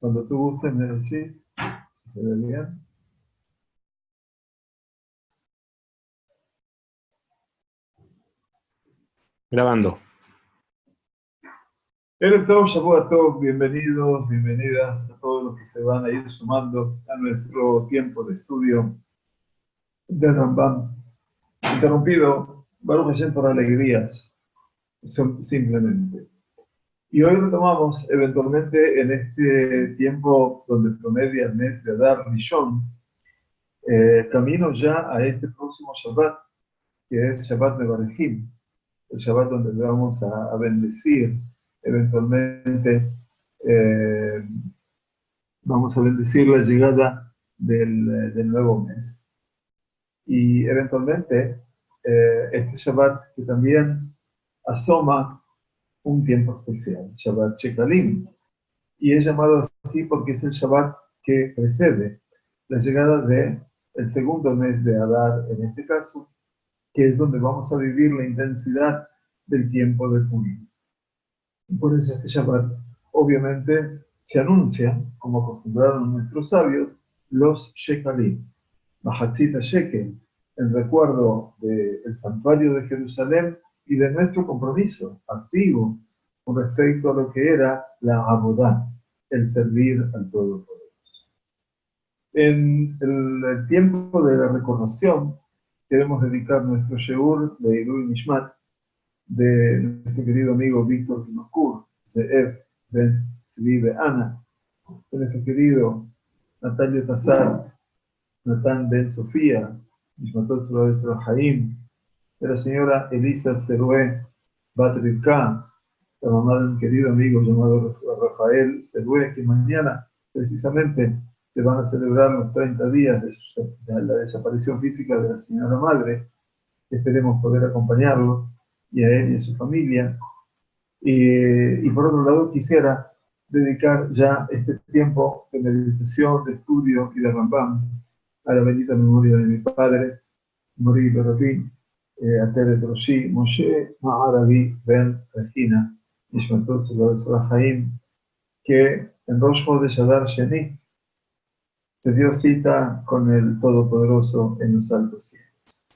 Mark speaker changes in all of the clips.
Speaker 1: Cuando tú gustes me decís si se ve bien.
Speaker 2: Grabando.
Speaker 1: Erev Tov, Shavuot Tov, bienvenidos, bienvenidas a todos los que se van a ir sumando a nuestro tiempo de estudio del Rambam. Interrumpido, Baruch Hashem, por alegrías, simplemente. Y hoy retomamos eventualmente en este tiempo donde promedia el mes de Adar Rishon, camino ya a este próximo Shabbat, que es Shabbat Mevarejim, el Shabbat donde vamos a bendecir eventualmente, vamos a bendecir la llegada del nuevo mes. Y eventualmente, este Shabbat que también asoma un tiempo especial, Shabbat Shekalim, y es llamado así porque es el Shabbat que precede la llegada del segundo mes de Adar, en este caso, que es donde vamos a vivir la intensidad del tiempo de Purim. Por eso este Shabbat, obviamente, se anuncia, como acostumbraron nuestros sabios, los Shekalim, Mahatzita Shekel, en recuerdo del santuario de Jerusalén y de nuestro compromiso activo con respecto a lo que era la Abodá, el servir al Todopoderoso. En el tiempo de la recordación, queremos dedicar nuestro Sheur de Ilui Nishmat, de nuestro querido amigo Víctor Noskur, Zeev Ben Tzvi Be'ana, de nuestro querido Natalio Tassar, Natán Ben Sofía, Nishmatot Tzvi Haim, de la señora Elisa Serue Bat Rivka, la mamá de un querido amigo llamado Rafael Serue, que mañana precisamente se van a celebrar los 30 días de la desaparición física de la señora madre. Esperemos poder acompañarlo y a él y a su familia. Y por otro lado, quisiera dedicar ya este tiempo de meditación, de estudio y de Rambam a la bendita memoria de mi padre, Mori Berabí, Atere Roshi, Moshe Ma'arabi Ben Regina, Nishmatot Haim, que en Rosh Chodesh Adar Sheni se dio cita con el Todopoderoso en los altos cielos.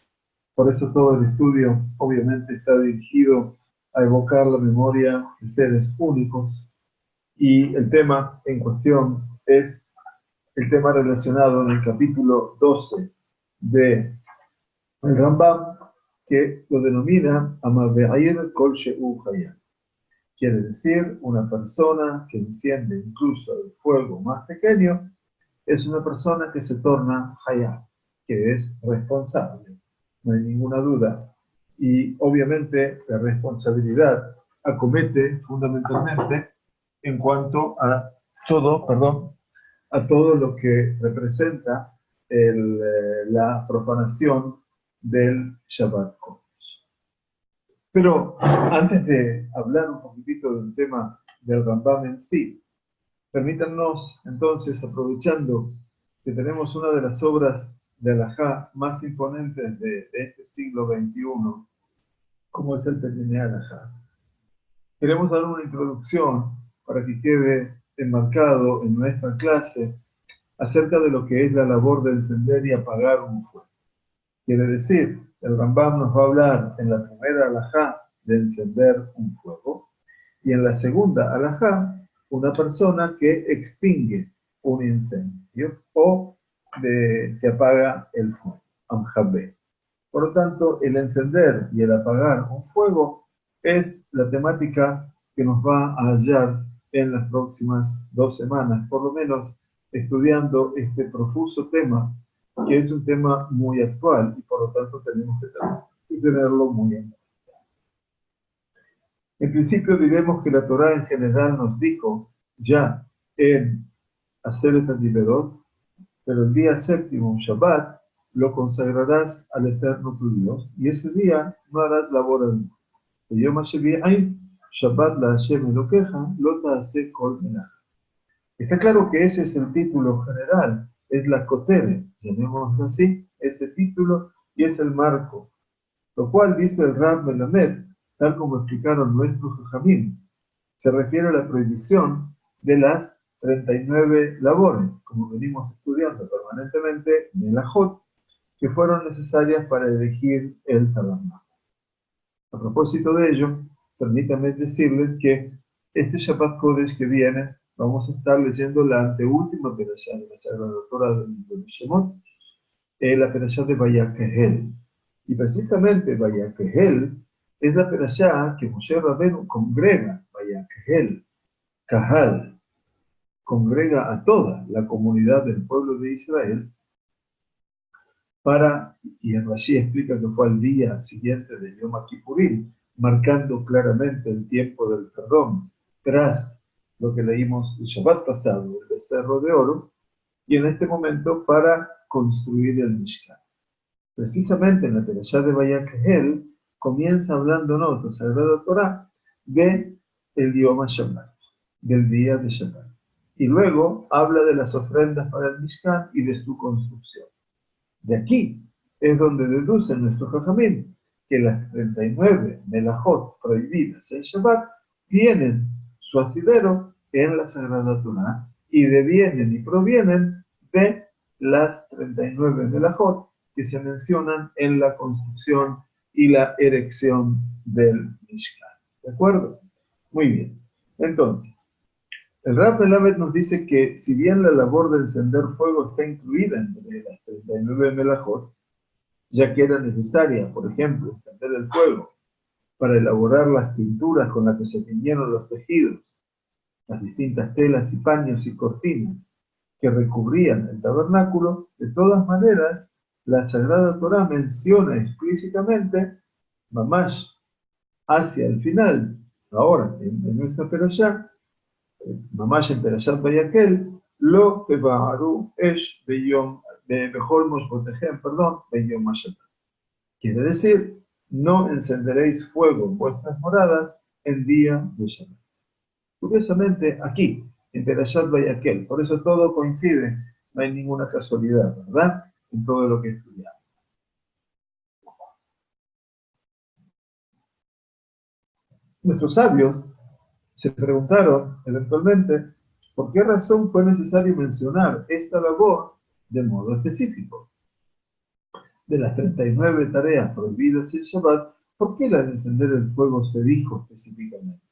Speaker 1: Por eso todo el estudio obviamente está dirigido a evocar la memoria de seres únicos, y el tema en cuestión es el tema relacionado en el capítulo 12 de el Rambam, que lo denomina Amave'ayir Kol She'u Hayat. Quiere decir, una persona que enciende incluso el fuego más pequeño es una persona que se torna Hayat, que es responsable, no hay ninguna duda. Y obviamente la responsabilidad acomete fundamentalmente en cuanto a todo lo que representa la profanación del Shabbat Kodesh. Pero antes de hablar un poquitito del tema del Rambam en sí, permítanos entonces, aprovechando que tenemos una de las obras de Alajá más imponentes de este siglo XXI, como es el Pequeñé Alajá, queremos dar una introducción para que quede enmarcado en nuestra clase acerca de lo que es la labor de encender y apagar un fuego. Quiere decir, el Rambam nos va a hablar en la primera alajá de encender un fuego, y en la segunda alajá, una persona que extingue un incendio o que apaga el fuego, amjabé. Por lo tanto, el encender y el apagar un fuego es la temática que nos va a hallar en las próximas 2 semanas, por lo menos estudiando este profuso tema, que es un tema muy actual y por lo tanto tenemos que tenerlo muy en cuenta. En principio diremos que la Torá en general nos dijo ya en Aseret HaDiberot, pero el día séptimo, Shabbat, lo consagrarás al Eterno tu Dios, y ese día no harás labor alguna. Shabbat la Hashem Elokeja, lo ta'aseh kol melach. Está claro que ese es el título general, es la Kotere, llamémoslo así, ese título, y es el marco, lo cual dice el Rab Melamed, tal como explicaron nuestros Jajamim, se refiere a la prohibición de las 39 labores, como venimos estudiando permanentemente, melajot, que fueron necesarias para elegir el tabernáculo. A propósito de ello, permítanme decirles que este Shabbat Kodesh que viene, vamos a estar leyendo la anteúltima perashá de la Sagrada Torah del libro de Shemot, la perashá de Vayakehel. Y precisamente Vayakehel es la perashá que Moshe Rabbeinu congrega, Vayakehel, Kahal, congrega a toda la comunidad del pueblo de Israel y el Rashi explica que fue al día siguiente de Yom Kippurim, marcando claramente el tiempo del perdón, tras lo que leímos el Shabbat pasado, el becerro de oro, y en este momento para construir el Mishkan. Precisamente en la perashá de Vayakehel comienza hablándonos la Sagrada Torah de el Yom Shabbat, del día de Shabbat. Y luego habla de las ofrendas para el Mishkan y de su construcción. De aquí es donde deducen nuestros jajamim que las 39 melajot prohibidas en Shabbat tienen su asidero en la Sagrada Torah y devienen y provienen de las 39 melajot que se mencionan en la construcción y la erección del Mishkan. ¿De acuerdo? Muy bien. Entonces, el Rab Melamed nos dice que si bien la labor de encender fuego está incluida entre las 39 melajot, ya que era necesaria, por ejemplo, encender el fuego para elaborar las pinturas con las que se tiñeron los tejidos, las distintas telas y paños y cortinas que recubrían el tabernáculo, de todas maneras, la Sagrada Torah menciona explícitamente, mamash, hacia el final, ahora, en nuestra perashá, mamash en perashat Vayakel, lo tebaharu esh beyom, bechol moshbotejem, perdón, beyom Shabbat. Quiere decir, no encenderéis fuego en vuestras moradas en día de Shabbat. Curiosamente, aquí, en Perashat Vayakel, por eso todo coincide, no hay ninguna casualidad, ¿verdad? En todo lo que estudiamos. Nuestros sabios se preguntaron, eventualmente, por qué razón fue necesario mencionar esta labor de modo específico. De las 39 tareas prohibidas en Shabbat, ¿por qué la de encender el fuego se dijo específicamente?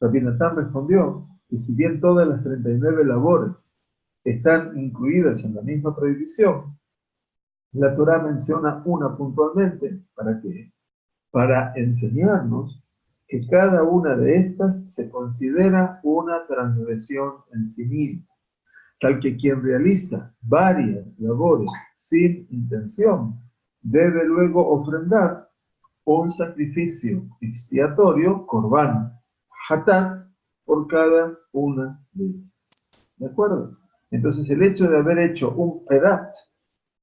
Speaker 1: Rabbi Natán respondió que si bien todas las 39 labores están incluidas en la misma prohibición, la Torá menciona una puntualmente. ¿Para qué? Para enseñarnos que cada una de estas se considera una transgresión en sí misma, tal que quien realiza varias labores sin intención debe luego ofrendar un sacrificio expiatorio, corbán, hatat, por cada una de ellas. ¿De acuerdo? Entonces el hecho de haber hecho un perat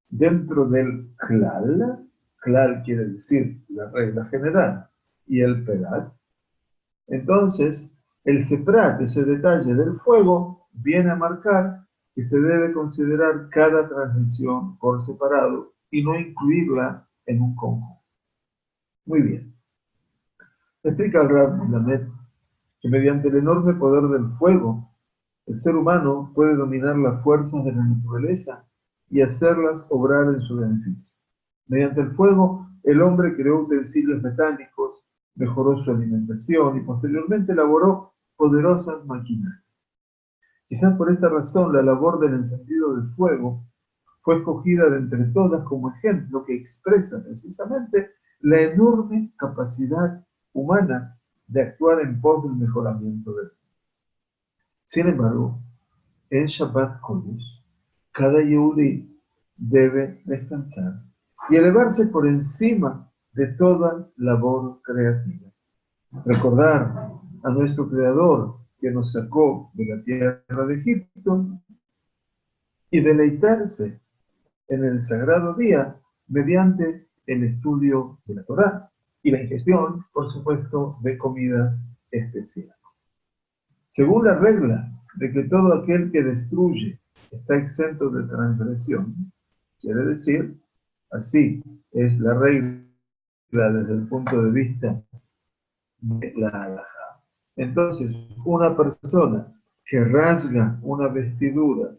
Speaker 1: dentro del klal quiere decir la regla general, y el perat, entonces el seprat, ese detalle del fuego, viene a marcar que se debe considerar cada transmisión por separado y no incluirla en un conjunto. Muy bien. Explica el Rab Lamed que mediante el enorme poder del fuego, el ser humano puede dominar las fuerzas de la naturaleza y hacerlas obrar en su beneficio. Mediante el fuego, el hombre creó utensilios metálicos, mejoró su alimentación y posteriormente elaboró poderosas maquinarias. Quizás por esta razón la labor del encendido del fuego fue escogida de entre todas como ejemplo que expresa precisamente la enorme capacidad humana de actuar en pos del mejoramiento del mundo. Sin embargo, en Shabbat Kodesh, cada Yehudí debe descansar y elevarse por encima de toda labor creativa. Recordar a nuestro Creador que nos sacó de la tierra de Egipto y deleitarse en el sagrado día mediante el estudio de la Torá y la ingestión, por supuesto, de comidas especiales. Según la regla de que todo aquel que destruye está exento de transgresión, quiere decir, así es la regla desde el punto de vista de la halajá. Entonces, una persona que rasga una vestidura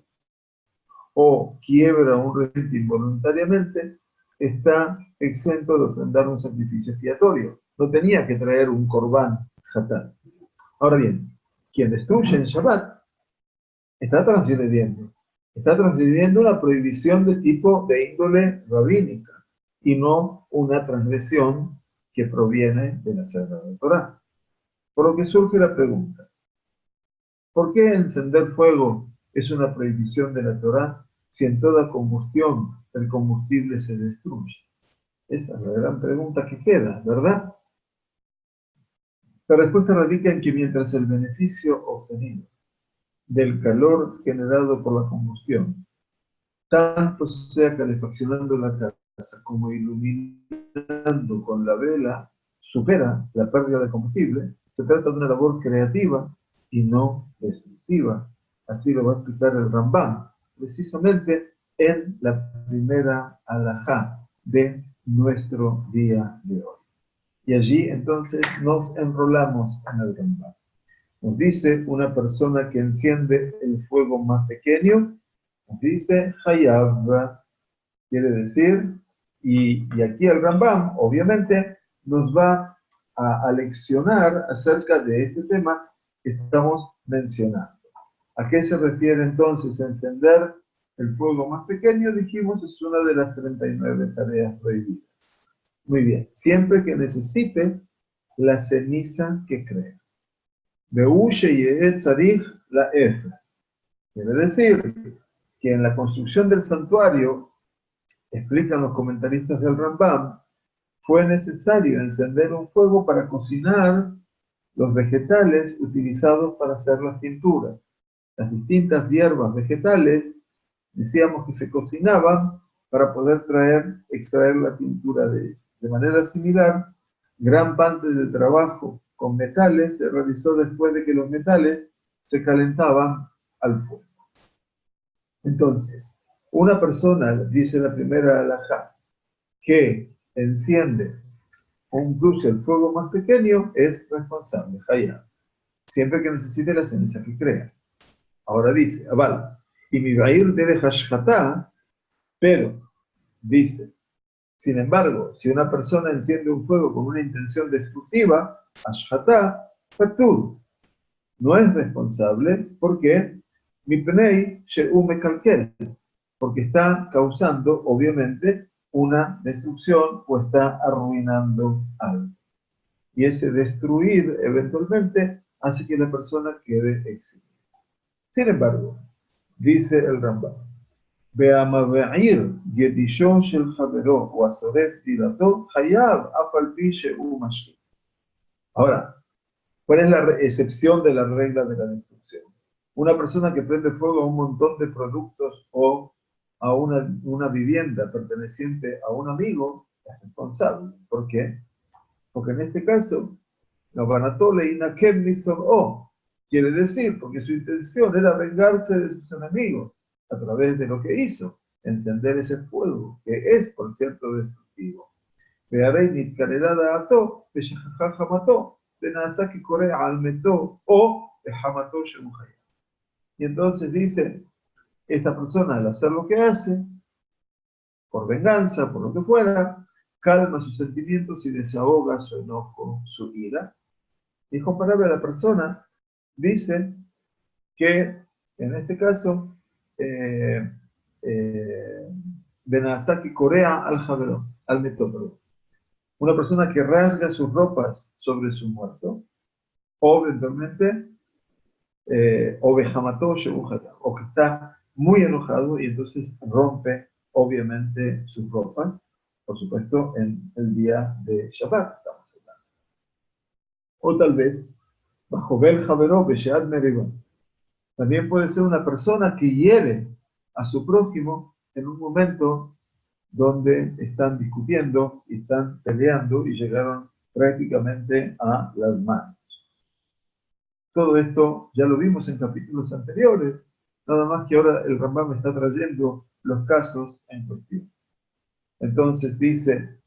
Speaker 1: o quiebra un recinto involuntariamente, está exento de ofrendar un sacrificio expiatorio. No tenía que traer un corbán hatán. Ahora bien, quien destruye en Shabbat está transgrediendo una prohibición de tipo de índole rabínica y no una transgresión que proviene de la Sagrada Torá. Por lo que surge la pregunta, ¿por qué encender fuego es una prohibición de la Torá si en toda combustión el combustible se destruye? Esa es la gran pregunta que queda, ¿verdad? La respuesta radica en que mientras el beneficio obtenido del calor generado por la combustión, tanto sea calefaccionando la casa como iluminando con la vela, supera la pérdida de combustible, se trata de una labor creativa y no destructiva. Así lo va a explicar el Rambam, precisamente en la primera alajá de nuestro día de hoy. Y allí entonces nos enrolamos en el Rambam. Nos dice una persona que enciende el fuego más pequeño, nos dice Hayav, quiere decir, y aquí el Rambam obviamente nos va a leccionar acerca de este tema que estamos mencionando. ¿A qué se refiere entonces encender el fuego más pequeño? Dijimos, es una de las 39 tareas prohibidas. Muy bien, siempre que necesite la ceniza que crea. Be'ushe ye'et tzarich la efra. Quiere decir que en la construcción del santuario, explican los comentaristas del Rambam, fue necesario encender un fuego para cocinar los vegetales utilizados para hacer las tinturas. Las distintas hierbas vegetales, decíamos que se cocinaban para poder extraer la tintura de ellas. De manera similar, gran parte del trabajo con metales se realizó después de que los metales se calentaban al fuego. Entonces, una persona, dice la primera alajá, que enciende o incluso el fuego más pequeño es responsable, hayab, siempre que necesite la ceniza que crea. Ahora dice, aval, y mi bair debe hashkatá, pero, dice, sin embargo, si una persona enciende un fuego con una intención destructiva, hashkatá, fatur, no es responsable, porque mi penei she'u mekalkel, porque está causando, obviamente, una destrucción o está arruinando algo. Y ese destruir, eventualmente, hace que la persona quede exiliada. Sin embargo, dice el Rambam, Be'amave'ir yedishon shel javero o asoret tirato hayav afal pi she'u mashki. Ahora, ¿cuál es la excepción de la regla de la destrucción? Una persona que prende fuego a un montón de productos o a una vivienda perteneciente a un amigo es responsable. ¿Por qué? Porque en este caso, no vanatole inakem o quiere decir, porque su intención era vengarse de sus enemigos a través de lo que hizo, encender ese fuego, que es, por cierto, destructivo. Veareinit canelada ato, peshajaja mató, benazaki korea almetó o behamató shemuhaya. Y entonces dice, esta persona al hacer lo que hace, por venganza, por lo que fuera, calma sus sentimientos y desahoga su enojo, su ira. Y es comparable a la persona, dice que en este caso, Benazaki Corea al Javerón, al metólogo. Una persona que rasga sus ropas sobre su muerto, o eventualmente, o Bejamató o que está muy enojado y entonces rompe, obviamente, sus ropas, por supuesto, en el día de Shabbat, estamos hablando. O tal vez, bajo Bel Javeró, Beshead Meribón. También puede ser una persona que hiere a su prójimo en un momento donde están discutiendo y están peleando y llegaron prácticamente a las manos. Todo esto ya lo vimos en capítulos anteriores, nada más que ahora el Rambam está trayendo los casos en cuestión. Entonces dice,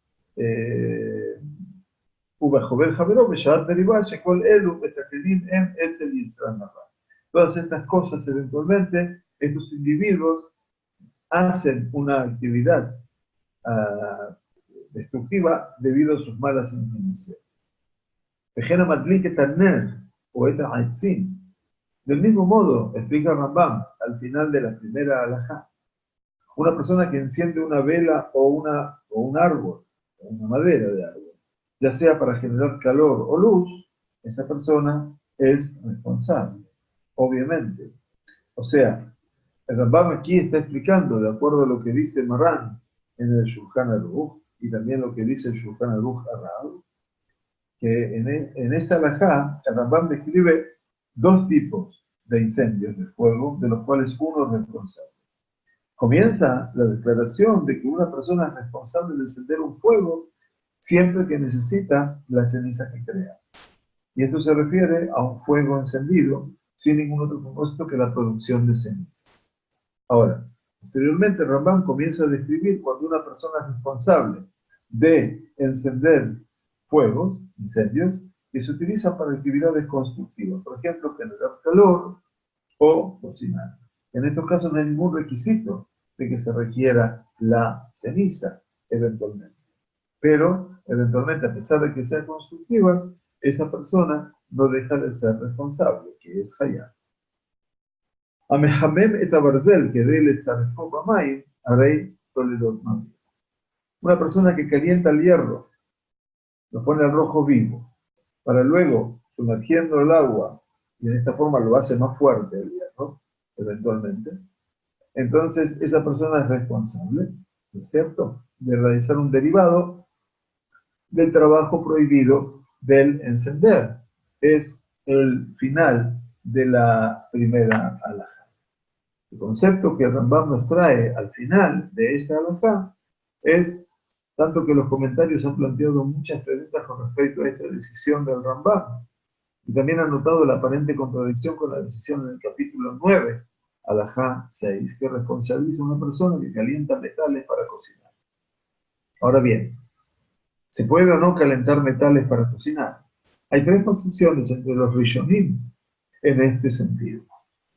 Speaker 1: Todas estas cosas, eventualmente, estos individuos hacen una actividad destructiva debido a sus malas inclinaciones. Vejena Matlik Taner, poeta Aitzin. Del mismo modo, explica Rambam al final de la primera alajá, una persona que enciende una vela o un árbol, o una madera de árbol, ya sea para generar calor o luz, esa persona es responsable, obviamente. O sea, el Rambam aquí está explicando, de acuerdo a lo que dice Marán en el Shulchan Aruch, y también lo que dice el Shulchan Aruch Arab, que en esta alajá, el Rambam describe dos tipos de incendios de fuego, de los cuales uno es responsable. Comienza la declaración de que una persona es responsable de encender un fuego siempre que necesita la ceniza que crea. Y esto se refiere a un fuego encendido sin ningún otro propósito que la producción de ceniza. Ahora, posteriormente Rambam comienza a describir cuando una persona es responsable de encender fuegos, incendios, que se utilizan para actividades constructivas, por ejemplo, generar calor o cocinar. En estos casos no hay ningún requisito de que se requiera la ceniza, eventualmente. Pero, eventualmente, a pesar de que sean constructivas, esa persona no deja de ser responsable, que es Hayat. Amehamem et abarzel, que dele tzarefo b'mayim, harei toledot mami. Una persona que calienta el hierro, lo pone al rojo vivo, para luego, sumergiendo el agua, y en esta forma lo hace más fuerte el hierro, eventualmente, entonces esa persona es responsable, ¿no es cierto?, de realizar un derivado del trabajo prohibido del encender. Es el final de la primera alhaja. El concepto que Rambam nos trae al final de esta alhaja es, tanto que los comentarios han planteado muchas preguntas con respecto a esta decisión del Rambam, y también han notado la aparente contradicción con la decisión en el capítulo 9, alajá 6, que responsabiliza a una persona que calienta metales para cocinar. Ahora bien, ¿se puede o no calentar metales para cocinar? Hay tres posiciones entre los Rishonim en este sentido.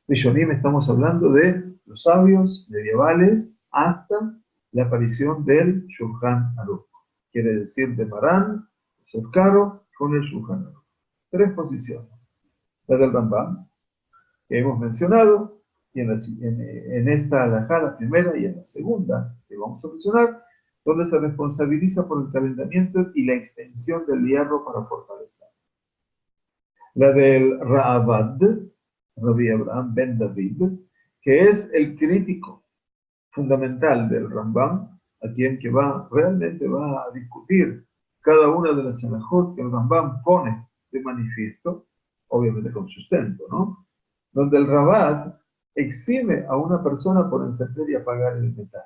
Speaker 1: Rishonim, estamos hablando de los sabios medievales hasta la aparición del Shulchan Aruch. Quiere decir de Marán, Sefkaro, con el Shulchan Aruch. Tres posiciones. La del Rambam, que hemos mencionado, y en esta alajá, la primera, y en la segunda, que vamos a mencionar, donde se responsabiliza por el calentamiento y la extensión del hierro para fortalecer. La del Ra'avad, Rabbi Abraham ben David, que es el crítico fundamental del Rambam, a quien que realmente va a discutir cada una de las alajot que el Rambam pone de manifiesto, obviamente con sustento, ¿no? Donde el Rabat exime a una persona por encender y apagar el metal.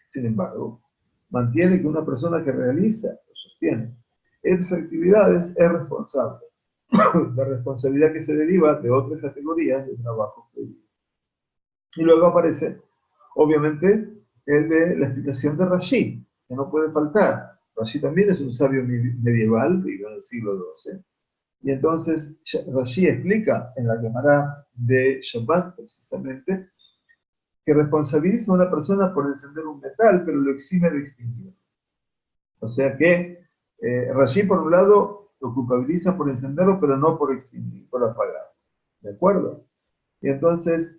Speaker 1: Sin embargo, mantiene que una persona que realiza, o sostiene, estas actividades es responsable. La responsabilidad que se deriva de otras categorías de trabajo prohibido. Y luego aparece, obviamente, el de la explicación de Rashi, que no puede faltar. Rashi también es un sabio medieval, vivió en el siglo XII. Y entonces Rashi explica en la Gemara de Shabbat, precisamente, que responsabiliza a una persona por encender un metal, pero lo exime de extinguirlo. O sea que Rashi, por un lado, lo culpabiliza por encenderlo, pero no por extinguir, por apagar. ¿De acuerdo? Y entonces,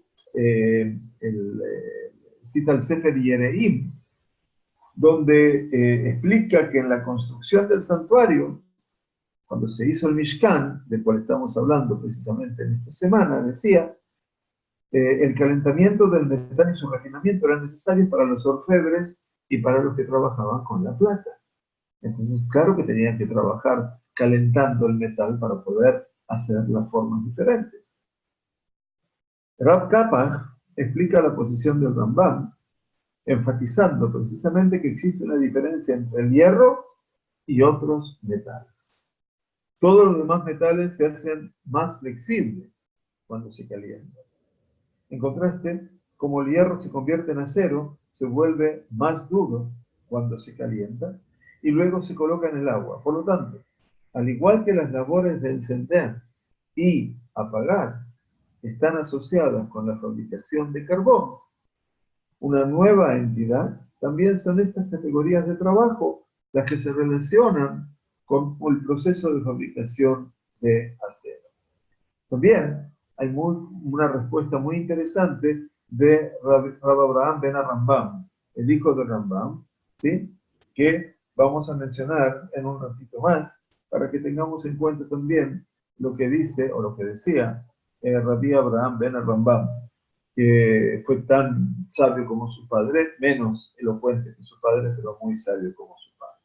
Speaker 1: cita el Sefer Yereim, donde explica que en la construcción del santuario, cuando se hizo el Mishkan, del cual estamos hablando precisamente en esta semana, decía, el calentamiento del metal y su refinamiento eran necesarios para los orfebres y para los que trabajaban con la plata. Entonces, claro que tenían que trabajar calentando el metal para poder hacer las formas diferentes. Rav Kapach explica la posición del Rambam, enfatizando precisamente que existe una diferencia entre el hierro y otros metales. Todos los demás metales se hacen más flexibles cuando se calientan. En contraste, como el hierro se convierte en acero, se vuelve más duro cuando se calienta y luego se coloca en el agua. Por lo tanto, al igual que las labores de encender y apagar, están asociadas con la fabricación de carbón, una nueva entidad, también son estas categorías de trabajo las que se relacionan con el proceso de fabricación de acero. También hay una respuesta muy interesante de Rab Abraham ben Rambam, el hijo de Rambam, ¿sí? Que vamos a mencionar en un ratito más, para que tengamos en cuenta también lo que dice, o lo que decía, Rabbi Abraham ben Rambam, que fue tan sabio como su padre, menos elocuente que su padre, pero muy sabio como su padre.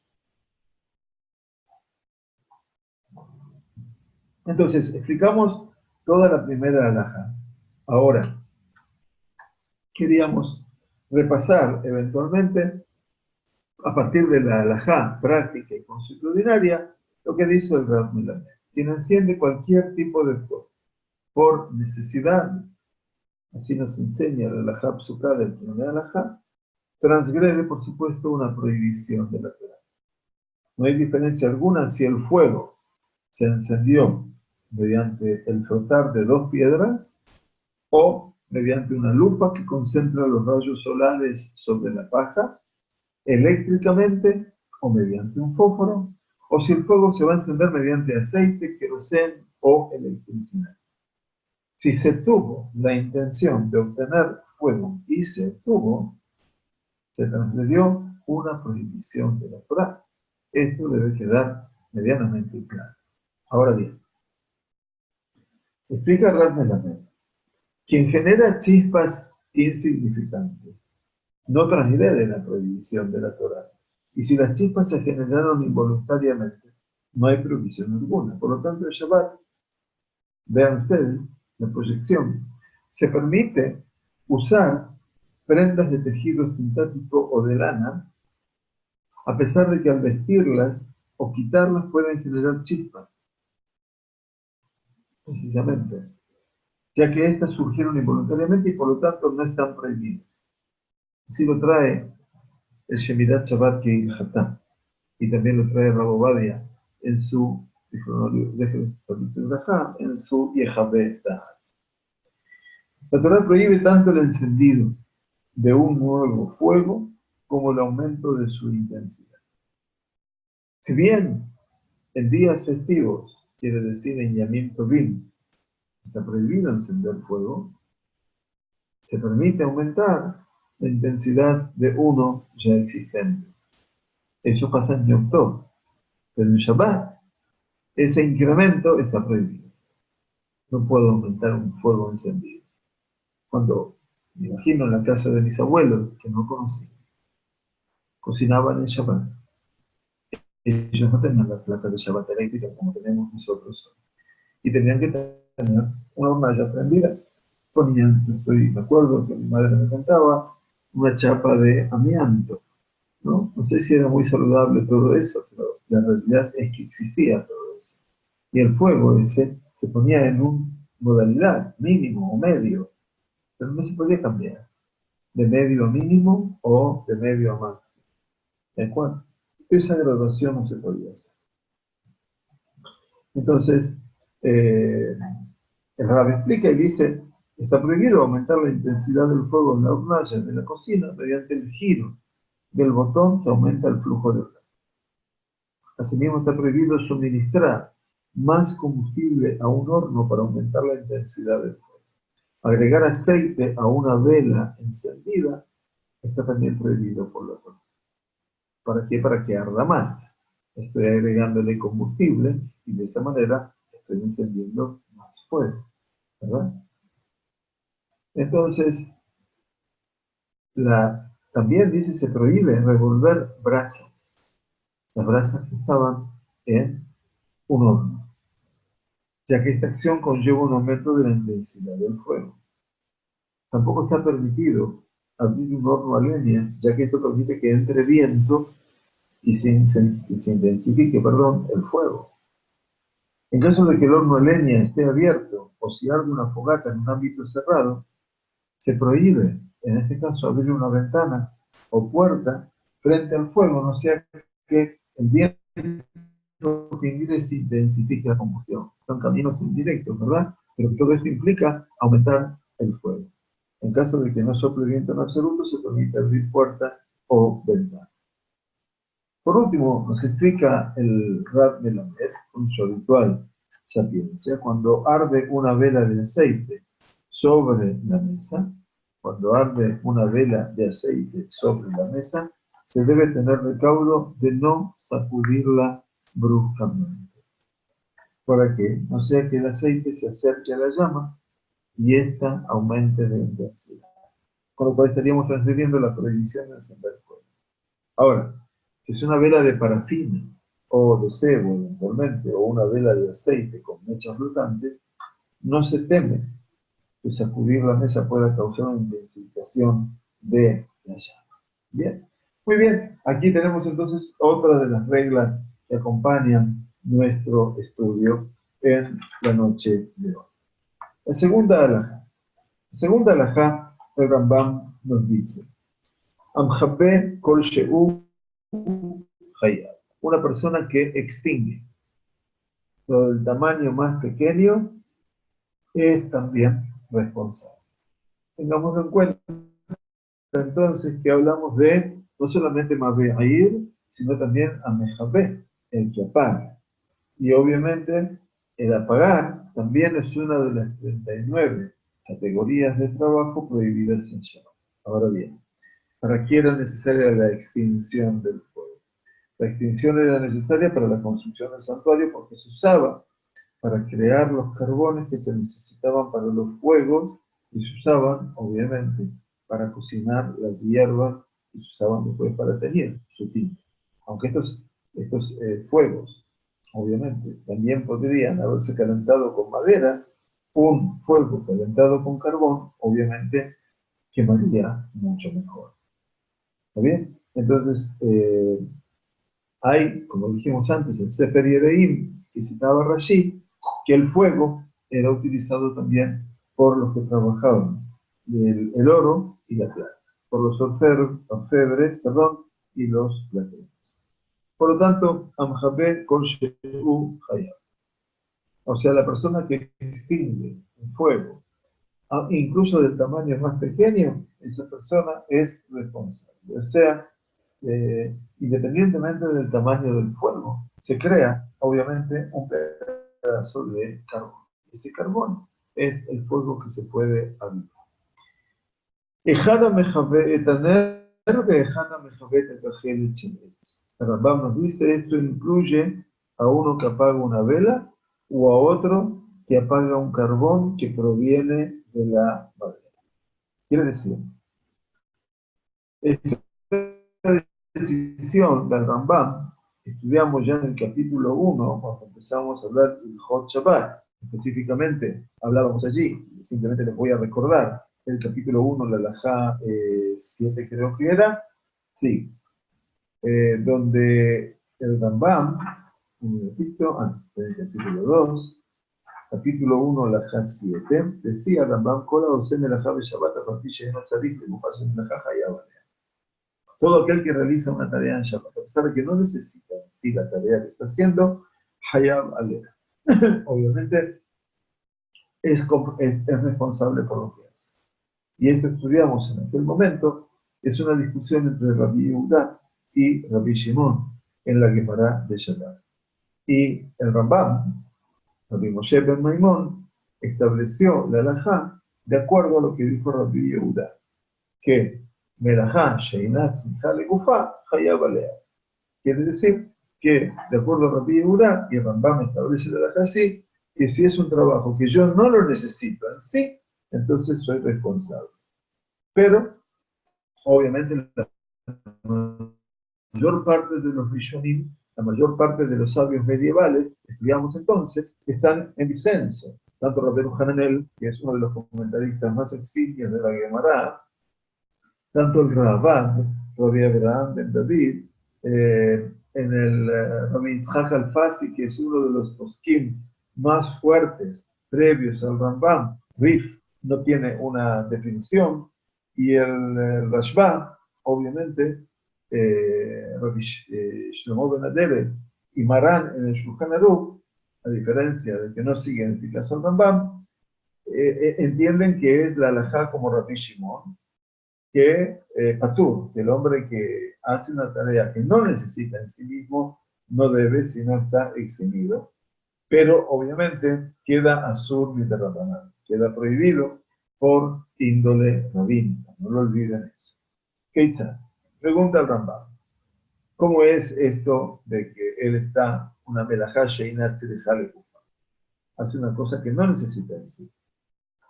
Speaker 1: Entonces, explicamos toda la primera halajá. Ahora, queríamos repasar eventualmente, a partir de la halajá práctica y consuetudinaria, lo que dice el Rav Melamed. Quien enciende cualquier tipo de fuego por necesidad, así nos enseña la halajá psuká del primer halajá, transgrede, por supuesto, una prohibición de la Torá. No hay diferencia alguna si el fuego se encendió mediante el frotar de dos piedras o mediante una lupa que concentra los rayos solares sobre la paja, eléctricamente o mediante un fósforo, o si el fuego se va a encender mediante aceite, queroseno o electricidad. Si se tuvo la intención de obtener fuego y se tuvo, se transgredió una prohibición de la Torá. Esto debe quedar medianamente claro. Ahora bien, explica Rav Melamed, quien genera chispas insignificantes no transgrede la prohibición de la Torá. Y si las chispas se generaron involuntariamente, no hay prohibición alguna. Por lo tanto, el Shabbat, vean ustedes, la proyección, se permite usar prendas de tejido sintético o de lana, a pesar de que al vestirlas o quitarlas pueden generar chispas, precisamente, ya que éstas surgieron involuntariamente y por lo tanto no están prohibidas. Así lo trae el Shemirat Shabbat que Hatá, y también lo trae Rav Ovadia en su en su Yehabe Dahat. La Torá prohíbe tanto el encendido de un nuevo fuego como el aumento de su intensidad. Si bien en días festivos, quiere decir en Yamim Tovim, está prohibido encender fuego, se permite aumentar la intensidad de uno ya existente. Eso pasa en Yom Tov, pero en Shabbat ese incremento está prohibido. No puedo aumentar un fuego encendido. Cuando me imagino en la casa de mis abuelos, que no conocí, cocinaban en Shabbat. Ellos no tenían la plata de Shabbat eléctrica como tenemos nosotros. Y tenían que tener una hornalla prendida. Ponían, estoy de acuerdo que mi madre me contaba, una chapa de amianto. No sé si era muy saludable todo eso, pero la realidad es que existía todo eso. Y el fuego ese se ponía en una modalidad, mínimo o medio, pero no se podía cambiar, de medio a mínimo o de medio a máximo. ¿De acuerdo? Esa graduación no se podía hacer. Entonces, el Rab explica y dice, está prohibido aumentar la intensidad del fuego en la hornalla de la cocina mediante el giro del botón que aumenta el flujo de gas. Asimismo, está prohibido suministrar más combustible a un horno para aumentar la intensidad del fuego. Agregar aceite a una vela encendida está también prohibido por la Torá. ¿Para qué? Para que arda más. Estoy agregándole combustible y de esa manera estoy encendiendo más fuego, ¿verdad? Entonces, también dice se prohíbe revolver brasas. Las brasas que estaban en un horno, ya que esta acción conlleva un aumento de la intensidad del fuego. Tampoco está permitido abrir un horno a leña, ya que esto permite que entre viento y se intensifique, el fuego. En caso de que el horno a leña esté abierto o si arde una fogata en un ámbito cerrado, se prohíbe, en este caso, abrir una ventana o puerta frente al fuego, no sea que el viento que ingre se intensifique la combustión. Son caminos indirectos, ¿verdad? pero todo esto implica aumentar el fuego. En caso de que no sople viento en absoluto, se permite abrir puertas o ventanas. Por último, nos explica el Rab Melamed, con su habitual sapiencia, cuando arde una vela de aceite sobre la mesa, cuando arde una vela de aceite sobre la mesa, se debe tener recaudo de no sacudirla bruscamente, para que no sea que el aceite se acerque a la llama y ésta aumente de intensidad. Con lo cual estaríamos transgrediendo la prohibición de encender fuego. Ahora, si es una vela de parafina o de cebo eventualmente, o una vela de aceite con mechas flotantes, no se teme que sacudir la mesa pueda causar una intensificación de la llama. Bien, muy bien. Aquí tenemos entonces otra de las reglas que acompañan nuestro estudio en la noche de hoy. La segunda alajá, el Rambam nos dice: Amjabé kol she'u hayab. Una persona que extingue todo el tamaño más pequeño es también responsable. Tengamos en cuenta entonces que hablamos de no solamente Mabe'ir, sino también Amejabé, el que apaga. Y obviamente el apagar también es una de las 39 categorías de trabajo prohibidas en Shabbat. Ahora bien, ¿para qué era necesaria la extinción del fuego? La extinción era necesaria para la construcción del santuario porque se usaba para crear los carbones que se necesitaban para los fuegos y se usaban, obviamente, para cocinar las hierbas y se usaban después para teñir su tinta. Aunque estos fuegos, obviamente, también podrían haberse calentado con madera, un fuego calentado con carbón, obviamente, quemaría mucho mejor. ¿Está bien? Entonces, hay, como dijimos antes, el Sefer Yereim, que citaba Rashi, que el fuego era utilizado también por los que trabajaban el oro y la plata, por los orfebres, y los plateros. Por lo tanto, Amjabé Kol She'u Hayab. O sea, la persona que extingue un fuego, incluso del tamaño más pequeño, esa persona es responsable. O sea, independientemente del tamaño del fuego, se crea, obviamente, un pedazo de carbón. Ese carbón es el fuego que se puede avivar. El Rambam nos dice, esto incluye a uno que apaga una vela o a otro que apaga un carbón que proviene de la madera. Quiere decir, esta decisión del Rambam estudiamos ya en el capítulo 1, cuando empezamos a hablar del Hot Shabbat. Específicamente, hablábamos allí, simplemente les voy a recordar, el capítulo 1, la alajá 7 creo que era, sí, donde el Rambam, en el capítulo 2, capítulo 1, alajá 7, decía Rambam, Kola Osen el alajá de Shabbat, a partir de no salir, como pasa en la alajá Hayabane. Todo aquel que realiza una tarea en Shabbat, a pesar de que no necesita sí la tarea que está haciendo, Hayab Alera. Obviamente es responsable por lo que hace. Y esto estudiamos en aquel momento, es una discusión entre Rabbi Yehuda y Rabbi Shimon en la Gemara de Shabbat. Y el Rambam, Rabbi Moshe ben Maimón, estableció la halajá de acuerdo a lo que dijo Rabbi Yehuda, que Melajá Sheinat Simcha Legufá Hayab Alea. Quiere decir que, de acuerdo a Rabbi Yehuda, y Rambam establece la halajá así, que si es un trabajo que yo no lo necesito en sí, entonces soy responsable. Pero, obviamente, la mayor parte de los Rishonim, la mayor parte de los sabios medievales, estudiamos entonces, están en disenso. Tanto Rabbeinu Hananel, que es uno de los comentaristas más eximios de la Gemara, tanto el Ravad, Rabbi Abraham ben David, en el Rabbi Yitzhak al-Fasi, que es uno de los poskim más fuertes previos al Rambam. Rif no tiene una definición, y el Rashba, obviamente, Rabbi Shlomo ben Adebe y Maran en el Shulchan Aruch, a diferencia de que no siguen el caso del Rambam, entienden que es la halajá como Rabbi Shimon, que patur, que el hombre que hace una tarea que no necesita en sí mismo, no debe si no está eximido. Pero obviamente queda asur mitarrabanán, queda prohibido por índole rabínica, no lo olviden eso. Keitza, pregunta al Rambam, ¿cómo es esto de que él está una melajá sheinat tzirejale kufa? Hace una cosa que no necesita en sí.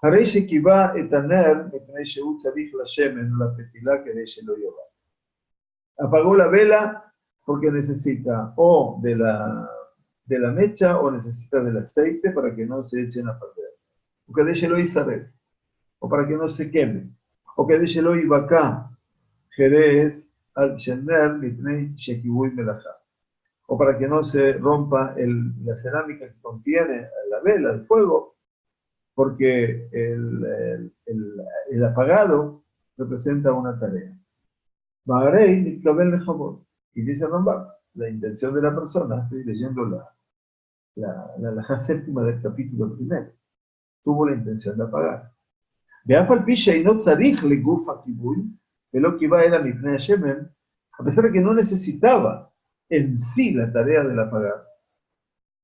Speaker 1: הרי שקיבע את הנר מפני שהוא צריך לשמן ולפתילה כדי שלא יאבד. Apagó la vela porque necesita o de la mecha o necesita del aceite para que no se echen a perder. O que déjelo Israel, o para que no se queme. O que déjelo Ibacá, Jerez, al Shener, Mitnei, Shekibuy, Melajá. O para que no se rompa la cerámica que contiene la vela, el fuego, porque el apagado representa una tarea. Magarei, Niklabel, Nejabot. Y dice Rambam, la intención de la persona, estoy leyendo la halajá séptima del capítulo primero, tuvo la intención de apagar. Veafal pisha y no tzarich le gufa kibuy, lo que iba era mipnei shemen, a pesar de que no necesitaba en sí la tarea del apagar,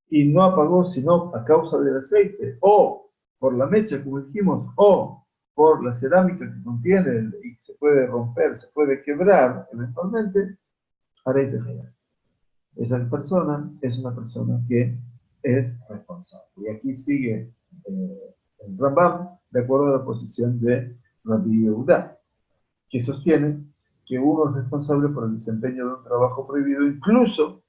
Speaker 1: y no apagó sino a causa del aceite, o por la mecha, como dijimos, o por la cerámica que contiene y se puede romper, se puede quebrar eventualmente, haréis de genial. Esa persona es una persona que es responsable. Y aquí sigue el Rambam, de acuerdo a la posición de Rabbi Yehuda, que sostiene que uno es responsable por el desempeño de un trabajo prohibido, incluso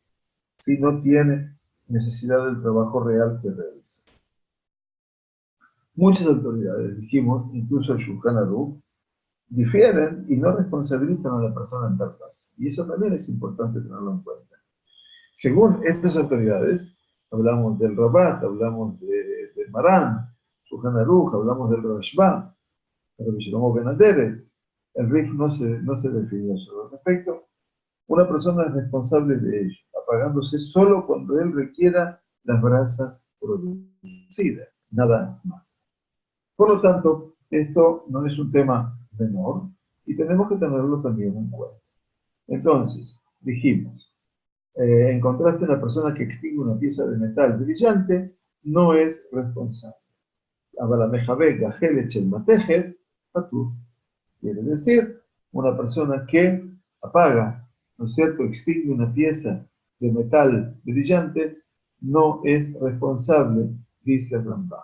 Speaker 1: si no tiene necesidad del trabajo real que realiza. Muchas autoridades, dijimos, incluso el Shulchan Aruch, difieren y no responsabilizan a la persona en tal caso. Y eso también es importante tenerlo en cuenta. Según estas autoridades, hablamos del Rabat, hablamos del Marán, Shulchan Aruch, hablamos del Rashba, del Rabbi Shlomo ben Aderet, el Rif no se definió sobre el respecto. Una persona es responsable de ello, apagándose solo cuando él requiera las brasas producidas, nada más. Por lo tanto, esto no es un tema menor y tenemos que tenerlo también en cuenta. Entonces, dijimos, en contraste, una persona que extingue una pieza de metal brillante no es responsable. Quiere decir, una persona que apaga, ¿no es cierto?, extingue una pieza de metal brillante, no es responsable, dice el Rambam.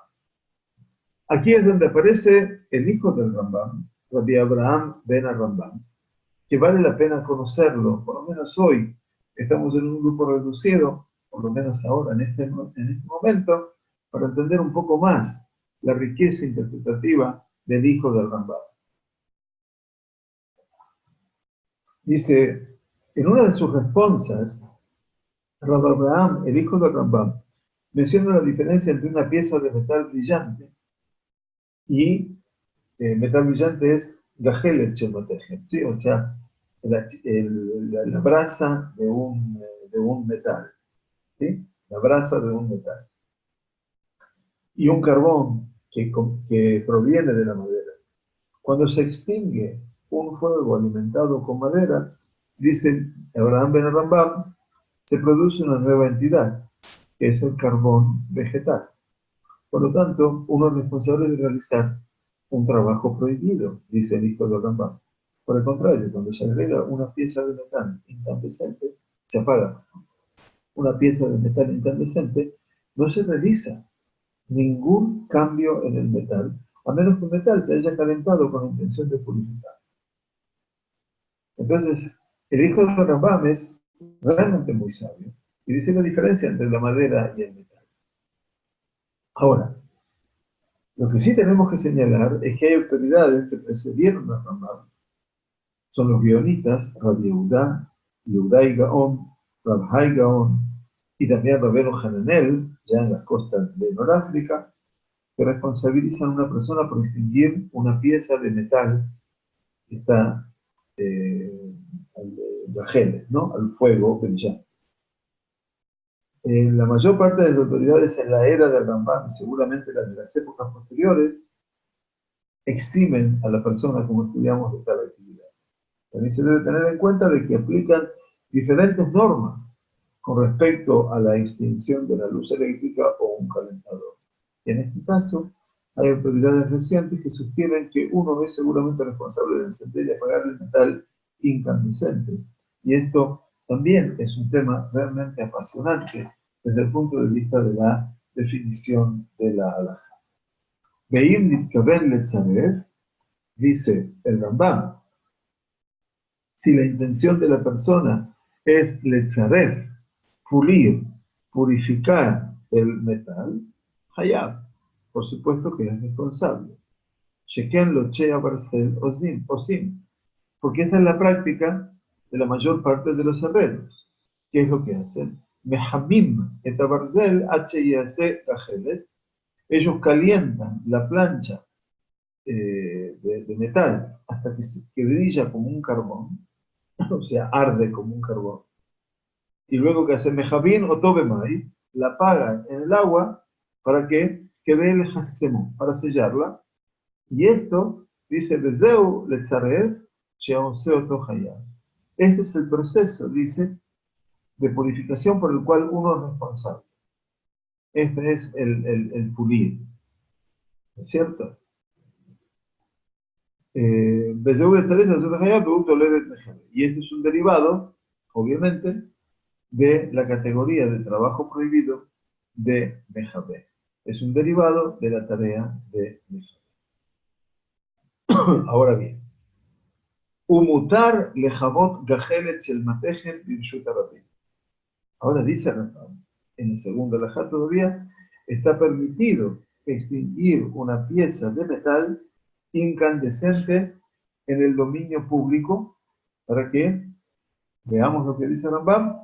Speaker 1: Aquí es donde aparece el hijo del Rambam, Rabbi Abraham ben Rambam, que vale la pena conocerlo, por lo menos hoy. Estamos en un grupo reducido, por lo menos ahora, en este momento, para entender un poco más la riqueza interpretativa del hijo del Rambam. Dice, en una de sus responsas, Rabbi Abraham, el hijo del Rambam, menciona la diferencia entre una pieza de metal brillante y metal brillante es gajelet shemotejen, ¿sí? O sea, la brasa de un metal, ¿sí? La brasa de un metal. Y un carbón que proviene de la madera. Cuando se extingue un fuego alimentado con madera, dice Abraham ben Rambam, se produce una nueva entidad, que es el carbón vegetal. Por lo tanto, uno es responsable de realizar un trabajo prohibido, dice el hijo de Rambam. Por el contrario, cuando se agrega una pieza de metal incandescente, se apaga. Una pieza de metal incandescente, no se realiza ningún cambio en el metal, a menos que el metal se haya calentado con la intención de purificar. Entonces, el hijo de Rambam es realmente muy sabio y dice la diferencia entre la madera y el metal. Ahora, lo que sí tenemos que señalar es que hay autoridades que precedieron a Rambam. Son los guionistas, Rabbi Yehuda, Yehudai Gaon, Rabhai Gaon, y también Rabbeinu Hananel, ya en las costas de Noráfrica, que responsabilizan a una persona por extinguir una pieza de metal que está al fuego brillante. La mayor parte de las autoridades en la era del Rambam, y seguramente las de las épocas posteriores, eximen a la persona, como estudiamos, de tal actividad. También se debe tener en cuenta de que aplican diferentes normas con respecto a la extinción de la luz eléctrica o un calentador. Y en este caso, hay autoridades recientes que sostienen que uno es seguramente responsable de encender y apagar el metal incandescente. Y esto también es un tema realmente apasionante desde el punto de vista de la definición de la halajá. Veim nitkaven letzarer, dice el Rambam, si la intención de la persona es letzarer, pulir, purificar el metal, hayab, por supuesto que es responsable. Sheken lo chea barcel osim, porque esta es la práctica de la mayor parte de los herreros. ¿Qué es lo que hacen? Mehamim et barzel h gajelet. Ellos calientan la plancha de metal hasta que brilla como un carbón, o sea, arde como un carbón. Y luego que hacen mejabín o tobemai, la apagan en el agua para que quede el hasemu, para sellarla. Y esto, dice Bezeu letzarer, sheonseo tohayah. Este es el proceso, dice, de purificación por el cual uno es responsable. Este es el pulir, ¿no es cierto? Bezeu letzarer, sheonseo tohayah, producto levet mejabín. Y este es un derivado, obviamente, de la categoría de trabajo prohibido de Mejabé. Es un derivado de la tarea de Mejabé. Ahora bien, Umutar lejabot gajelet shel matejen birshut harabim. Ahora dice en el segundo alajá todavía, está permitido extinguir una pieza de metal incandescente en el dominio público para que veamos lo que dice Rambam,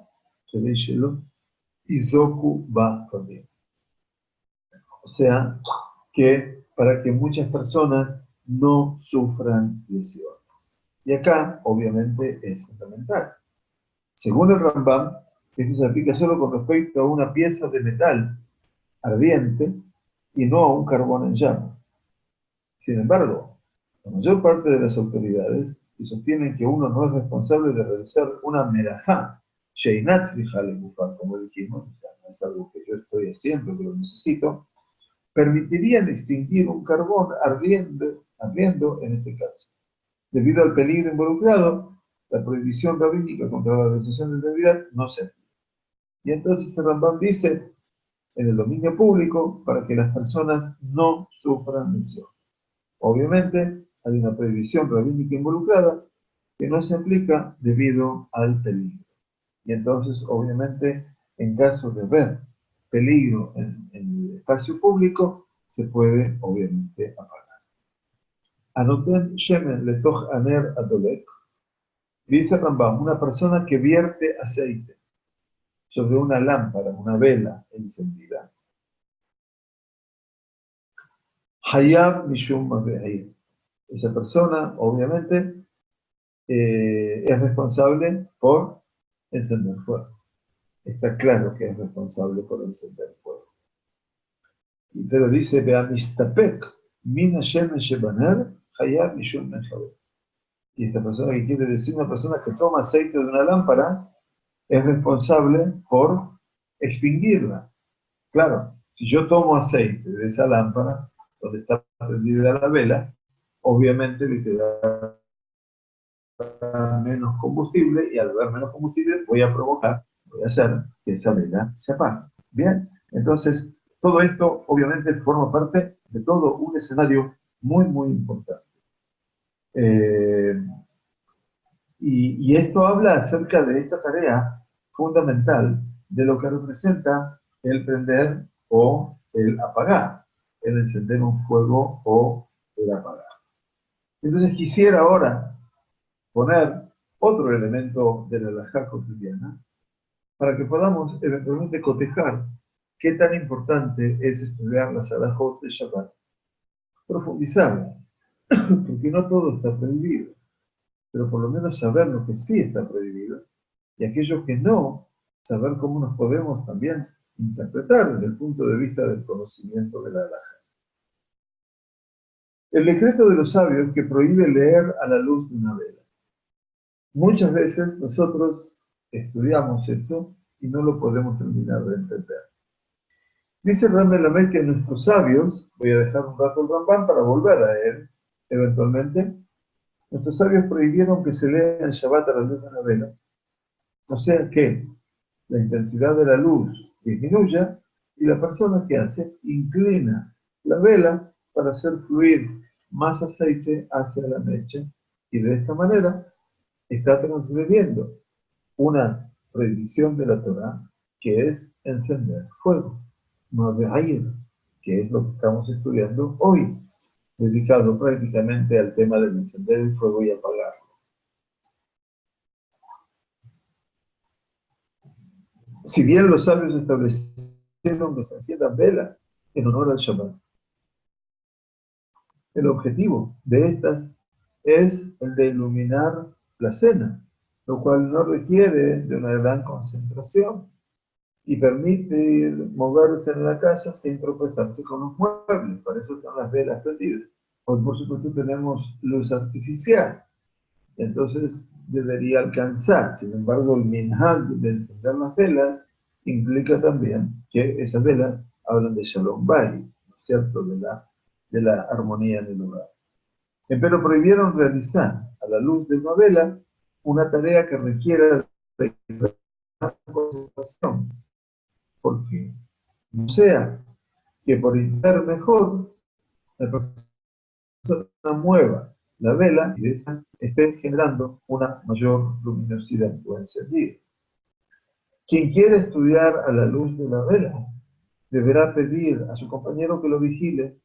Speaker 1: se dice Izoku va también. O sea, que para que muchas personas no sufran lesiones. Y acá, obviamente, es fundamental. Según el Rambam, esto se aplica solo con respecto a una pieza de metal ardiente y no a un carbón en llama. Sin embargo, la mayor parte de las autoridades que sostienen que uno no es responsable de realizar una merajá, sheinat como dijimos, no es algo que yo estoy haciendo, que lo necesito, permitirían extinguir un carbón ardiendo en este caso. Debido al peligro involucrado, la prohibición rabínica contra la realización de debilidad no se aplica. Y entonces el Rambam dice, en el dominio público, para que las personas no sufran lesiones. Obviamente, hay una prohibición rabínica involucrada que no se aplica debido al peligro. Y entonces, obviamente, en caso de haber peligro en el espacio público, se puede, obviamente, apagar. Anoten shemen letoch aner adolek, dice Rambam, una persona que vierte aceite sobre una lámpara, una vela encendida. Hayab mishum mabe'ir. Esa persona, obviamente, es responsable por encender fuego. Está claro que es responsable por encender fuego. Pero dice, Beamistapek, min Hashem shebaner, hayab mishum menjabet. Y esta persona que quiere decir una persona que toma aceite de una lámpara es responsable por extinguirla. Claro, si yo tomo aceite de esa lámpara, donde está prendida la vela, obviamente le quedará menos combustible y al haber menos combustible voy a hacer que esa vela se apague. Bien, entonces todo esto obviamente forma parte de todo un escenario muy, muy importante. Y esto habla acerca de esta tarea fundamental de lo que representa el prender o el apagar, el encender un fuego o el apagar. Entonces quisiera ahora poner otro elemento de la halajá cotidiana para que podamos eventualmente cotejar qué tan importante es estudiar las halajot de Shabbat, profundizarlas, porque no todo está prohibido, pero por lo menos saber lo que sí está prohibido y aquello que no, saber cómo nos podemos también interpretar desde el punto de vista del conocimiento de la halajá. El decreto de los sabios que prohíbe leer a la luz de una vela. Muchas veces nosotros estudiamos eso y no lo podemos terminar de entender. Dice Ram Melamed que nuestros sabios, voy a dejar un rato el Rambam para volver a él, eventualmente, nuestros sabios prohibieron que se lea en Shabbat a la luz de una vela, o sea que la intensidad de la luz disminuya y la persona que hace inclina la vela para hacer fluir más aceite hacia la mecha y de esta manera está transgrediendo una prohibición de la Torá que es encender fuego, no de aire, que es lo que estamos estudiando hoy, dedicado prácticamente al tema del encender el fuego y apagarlo. Si bien los sabios establecieron que se enciendan velas en honor al Shabbat, el objetivo de estas es el de iluminar la cena, lo cual no requiere de una gran concentración y permite moverse en la casa sin tropezarse con los muebles. Para eso están las velas prendidas. Hoy, por supuesto, tenemos luz artificial, entonces debería alcanzar. Sin embargo, el minhag de encender las velas implica también que esas velas hablan de Shalom Bayit, ¿no es cierto?, de la armonía en el hogar. Pero prohibieron realizar a la luz de una vela una tarea que requiera de concentración, porque no sea que por intentar mejor la persona mueva la vela y de esa esté generando una mayor luminosidad o encendido. Quien quiere estudiar a la luz de la vela deberá pedir a su compañero que lo vigile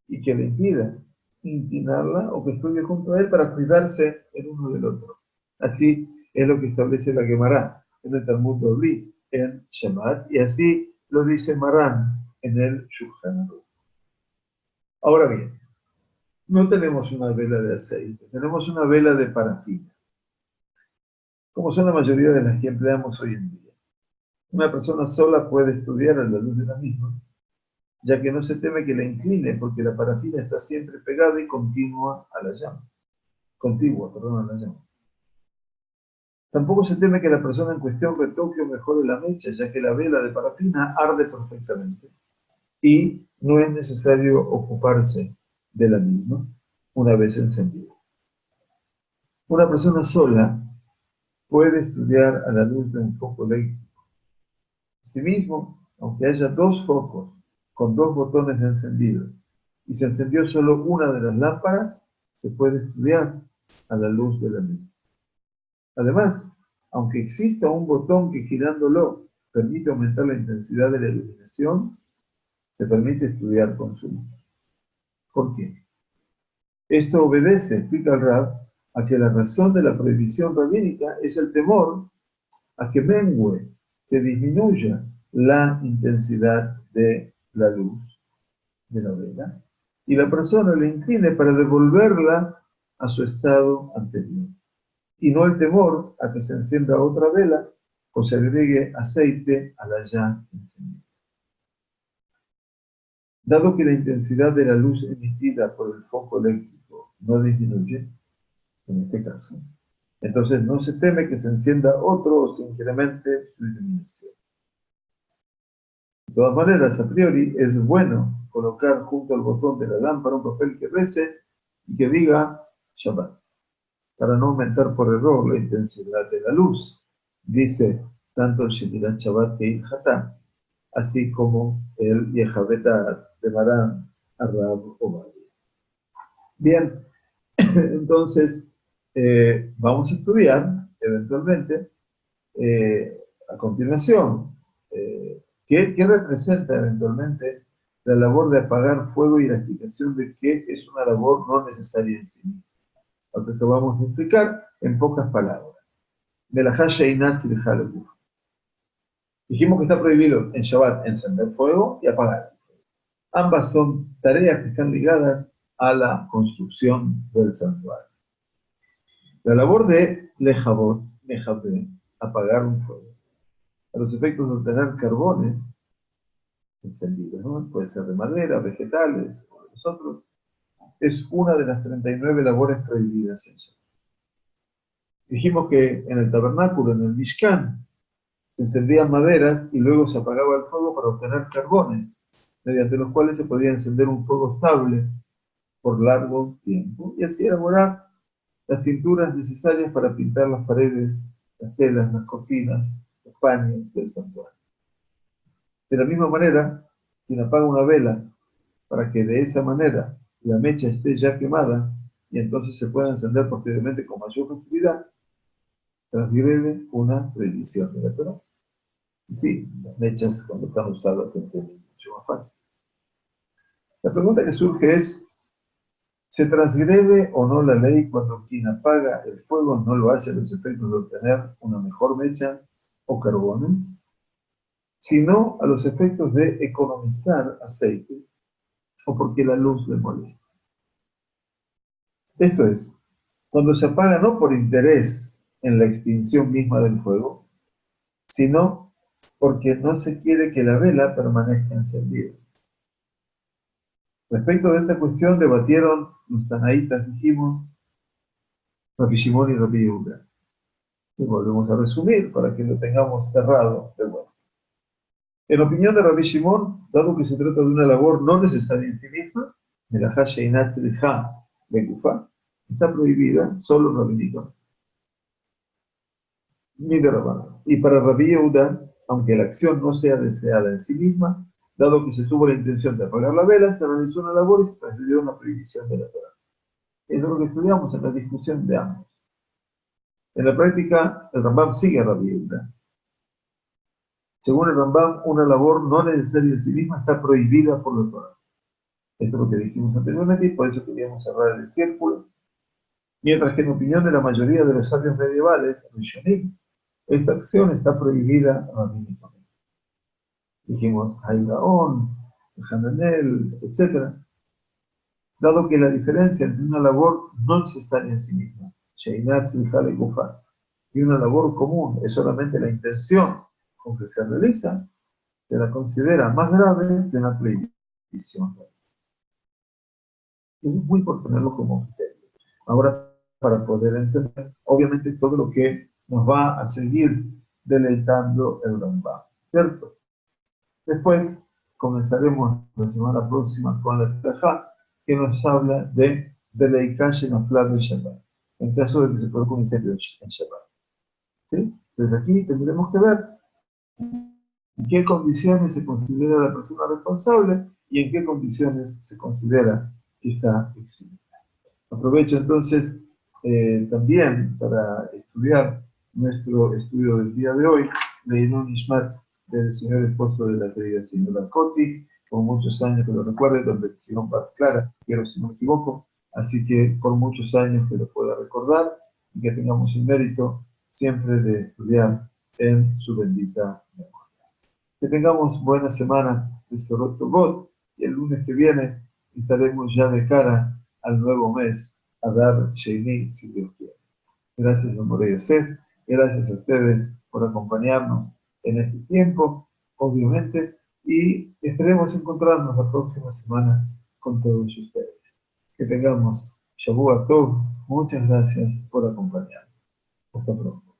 Speaker 1: y que le impida inclinarla o que estudie junto a él para cuidarse el uno del otro. Así es lo que establece la Gemara en el Talmud Bavli, en Shabbat, y así lo dice Marán en el Shulchan Aruch. Ahora bien, no tenemos una vela de aceite, tenemos una vela de parafina, como son la mayoría de las que empleamos hoy en día. Una persona sola puede estudiar a la luz de la misma, ya que no se teme que la incline, porque la parafina está siempre pegada y contigua a la llama. A la llama. Tampoco se teme que la persona en cuestión retoque o mejore la mecha, ya que la vela de parafina arde perfectamente y no es necesario ocuparse de la misma una vez encendida. Una persona sola puede estudiar a la luz de un foco eléctrico. Asimismo, aunque haya dos focos con dos botones de encendido y se encendió solo una de las lámparas, se puede estudiar a la luz de la misma. Además, aunque exista un botón que girándolo permite aumentar la intensidad de la iluminación, se permite estudiar con su luz. ¿Por qué? Esto obedece, explica el Rab, a que la razón de la prohibición rabínica es el temor a que mengue, que disminuya la intensidad de la luz de la vela y la persona le incline para devolverla a su estado anterior. Y no el temor a que se encienda otra vela o se agregue aceite a la ya encendida. Dado que la intensidad de la luz emitida por el foco eléctrico no disminuye, en este caso, entonces no se teme que se encienda otro o se incremente su iluminación. De todas maneras, a priori, es bueno colocar junto al botón de la lámpara un papel que rece y que diga Shabbat, para no aumentar por error la intensidad de la luz. Dice tanto el Shemirat Shabbat que el Hatá, así como el Yehabetá de Marán Arrab Ovadia. Bien, entonces vamos a estudiar eventualmente a continuación ¿qué representa eventualmente la labor de apagar fuego y la explicación de que es una labor no necesaria en sí misma? Lo que vamos a explicar en pocas palabras. Melajá Sheinat Tzilejá Leguf. Dijimos que está prohibido en Shabbat encender fuego y apagar. Ambas son tareas que están ligadas a la construcción del santuario. La labor de Lejabot, apagar un fuego, a los efectos de obtener carbones encendidos, ¿no? Puede ser de madera, vegetales o de nosotros, es una de las 39 labores prohibidas en Shabbat. Dijimos que en el tabernáculo, en el Mishkan, se encendían maderas y luego se apagaba el fuego para obtener carbones, mediante los cuales se podía encender un fuego estable por largo tiempo y así elaborar las tinturas necesarias para pintar las paredes, las telas, las cortinas, los paños del santuario. De la misma manera, quien apaga una vela para que de esa manera la mecha esté ya quemada y entonces se pueda encender posteriormente con mayor facilidad, transgrede una prohibición de la Torá. Sí, las mechas cuando están usadas se encienden mucho más fácil. La pregunta que surge es, ¿se transgrede o no la ley cuando quien apaga el fuego no lo hace a los efectos de obtener una mejor mecha o carbones, sino a los efectos de economizar aceite o porque la luz le molesta? Esto es, cuando se apaga no por interés en la extinción misma del fuego, sino porque no se quiere que la vela permanezca encendida. Respecto de esta cuestión debatieron los tanaítas, dijimos, Rabbi Shimon y Rabbi Yehuda. Y volvemos a resumir para que lo tengamos cerrado de vuelta. En opinión de Rabbi Shimon, dado que se trata de una labor no necesaria en sí misma, melajá sheinat tzricha begufá, está prohibida solo rabínicamente. Ni de Rabbanan. Y para Rabbi Yehuda, aunque la acción no sea deseada en sí misma, dado que se tuvo la intención de apagar la vela, se realizó una labor y se transgredió una prohibición de la Torá. Eso es lo que estudiamos en la discusión de ambos. En la práctica, el Rambam sigue a Rabbi Yehuda. Según el Rambam, una labor no necesaria en sí misma está prohibida por la Torá. Esto es lo que dijimos anteriormente y por eso queríamos cerrar el círculo. Mientras que en opinión de la mayoría de los sabios medievales, Rishonim, esta acción está prohibida rabínicamente. Dijimos Haigaón, Hananel, etc. Dado que la diferencia entre una labor no necesaria en sí misma, Sheinat Tzricha Legufá, y una labor común es solamente la intención con que se realiza, se la considera más grave que una prohibición. Es muy por tenerlo como criterio. Ahora, para poder entender, obviamente, todo lo que nos va a seguir deleitando el Rambam, ¿cierto? Después comenzaremos la semana próxima con la Tzlachá, que nos habla de Leikash en Aflad de Shabbat, en caso de que se produzca un incendio en Shabbat. ¿Sí? Desde aquí tendremos que ver en qué condiciones se considera la persona responsable y en qué condiciones se considera que está eximido. Aprovecho entonces también para estudiar nuestro estudio del día de hoy, Leilun Ishmat, del señor esposo de la querida señora Coti, con muchos años que lo recuerde, donde hicieron Bat Clara, quiero si no me equivoco, así que por muchos años que lo pueda recordar y que tengamos el mérito siempre de estudiar en su bendita memoria. Que tengamos buena semana de Sorot Tobot y el lunes que viene estaremos ya de cara al nuevo mes, a dar Sheini, si Dios quiere. Gracias, don Morey Yosef. Gracias a ustedes por acompañarnos en este tiempo, obviamente, y esperemos encontrarnos la próxima semana con todos ustedes. Que tengamos Shavua Tov. Muchas gracias por acompañarnos. Hasta pronto.